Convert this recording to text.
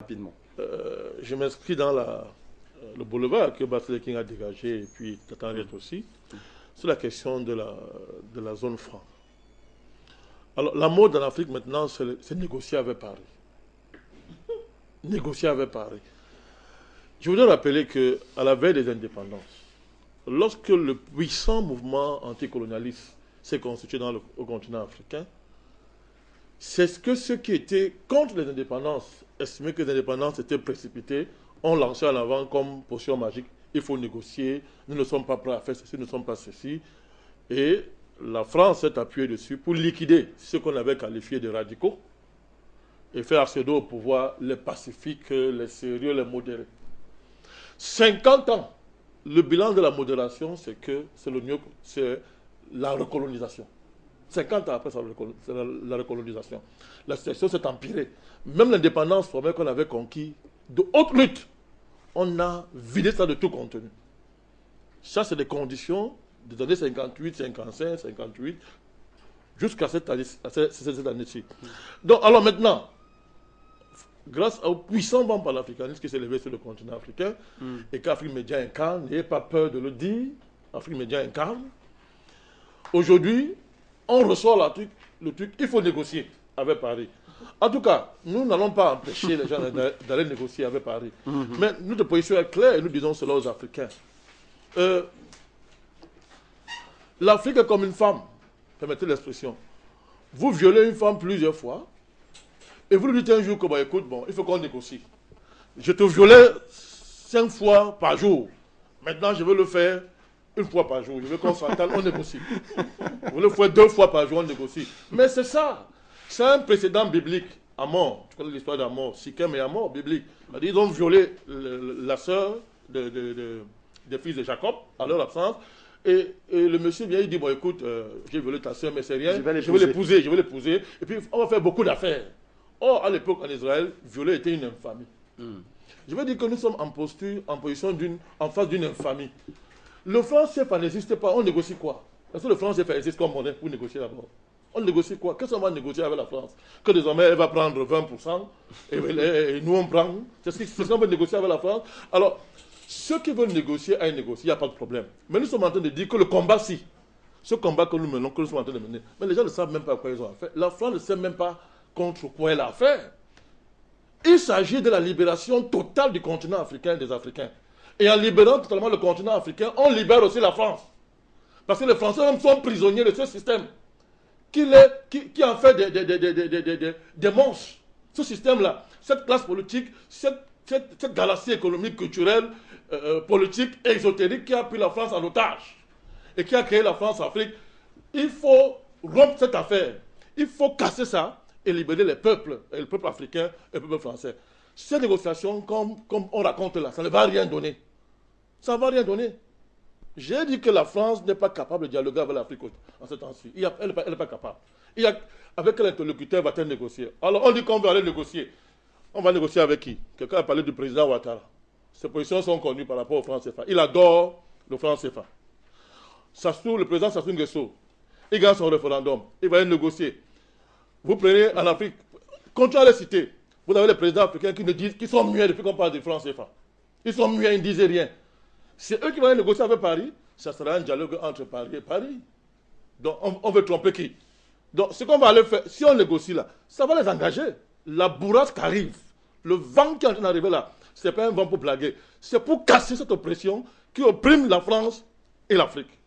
Rapidement. Je m'inscris dans le boulevard que Barthélémy King a dégagé, et puis Tata Henriette aussi, sur la question de la zone franc. Alors, la mode en Afrique maintenant, c'est négocier avec Paris. Négocier avec Paris. Je voudrais rappeler qu'à la veille des indépendances, lorsque le puissant mouvement anticolonialiste s'est constitué au continent africain, c'est ce que ceux qui étaient contre les indépendances, estimaient que les indépendances étaient précipitées, ont lancé en avant comme potion magique. Il faut négocier, nous ne sommes pas prêts à faire ceci, nous ne sommes pas ceci. Et la France s'est appuyée dessus pour liquider ce qu'on avait qualifié de radicaux et faire accéder au pouvoir les pacifiques, les sérieux, les modérés. 50 ans, le bilan de la modération, c'est que c'est la recolonisation. 50 ans après, c'est la recolonisation. La situation s'est empirée. Même l'indépendance formelle qu'on avait conquis, de haute lutte, on a vidé ça de tout contenu. Ça, c'est des conditions des années 58, 55, 58, jusqu'à cette année-ci. Donc, alors maintenant, grâce au puissant vent panafricaniste qui s'est levé sur le continent africain, et qu'Afrique Média incarne, n'ayez pas peur de le dire, Afrique Média incarne, aujourd'hui, on ressort le truc, il faut négocier avec Paris. En tout cas, nous n'allons pas empêcher les gens d'aller négocier avec Paris. Mais notre position est claire et nous disons cela aux Africains. L'Afrique est comme une femme, permettez l'expression. Vous violez une femme plusieurs fois et vous lui dites un jour que, bah, écoute, bon, il faut qu'on négocie. Je te violais 5 fois par jour. Maintenant, je veux le faire une fois par jour. Je veux qu'on s'entende, on négocie. Vous le faites 2 fois par jour, on négocie. Mais c'est ça. C'est un précédent biblique à mort. Tu connais l'histoire d'Amor, Sichem et Amor, biblique. Ils ont violé la sœur des fils de Jacob, à leur absence. Et le monsieur vient, il dit, bon écoute, j'ai violé ta sœur, mais c'est rien. Je vais l'épouser. Et puis, on va faire beaucoup d'affaires. Or, à l'époque, en Israël, violer était une infamie. Je veux dire que nous sommes en position en face d'une infamie. Le franc CFA n'existe pas, on négocie quoi? Est-ce que le franc CFA existe comme monnaie pour négocier d'abord? On négocie quoi? Qu'est-ce qu'on va négocier avec la France? Que désormais elle va prendre 20% et nous on prend. C'est ce qu'on veut négocier avec la France. Alors, ceux qui veulent négocier aillent négocier, il n'y a pas de problème. Mais nous sommes en train de dire que le combat, ce combat que nous menons, que nous sommes en train de mener, mais les gens ne savent même pas quoi ils ont affaire. La France ne sait même pas contre quoi elle a affaire. Il s'agit de la libération totale du continent africain et des Africains. Et en libérant totalement le continent africain, on libère aussi la France. Parce que les Français même sont prisonniers de ce système qui en fait des monstres. Ce système-là, cette classe politique, cette galaxie économique, culturelle, politique, exotérique qui a pris la France en otage et qui a créé la France-Afrique, il faut rompre cette affaire. Il faut casser ça et libérer les peuples, et le peuple africain et le peuple français. Ces négociations, comme on raconte là, ça ne va rien donner. Ça ne va rien donner. J'ai dit que la France n'est pas capable de dialoguer avec l'Afrique en ce temps-ci. Elle n'est pas capable. Avec quel interlocuteur va-t-elle négocier? Alors on dit qu'on va aller négocier. On va négocier avec qui? Quelqu'un a parlé du président Ouattara. Ses positions sont connues par rapport au franc CFA. Il adore le franc CFA. Le président Sassou Nguesso, il gagne son référendum. Il va aller négocier. Vous prenez en Afrique, continuez à les citer. Vous avez les présidents africains qui sont muets depuis qu'on parle du franc CFA. Ils sont muets, ils ne disent rien. C'est eux qui vont négocier avec Paris. Ça sera un dialogue entre Paris et Paris. Donc, on veut tromper qui? Donc, ce qu'on va aller faire, si on négocie là, ça va les engager. La bourrasque arrive. Le vent qui est en train d'arriver là, ce n'est pas un vent pour blaguer. C'est pour casser cette oppression qui opprime la France et l'Afrique.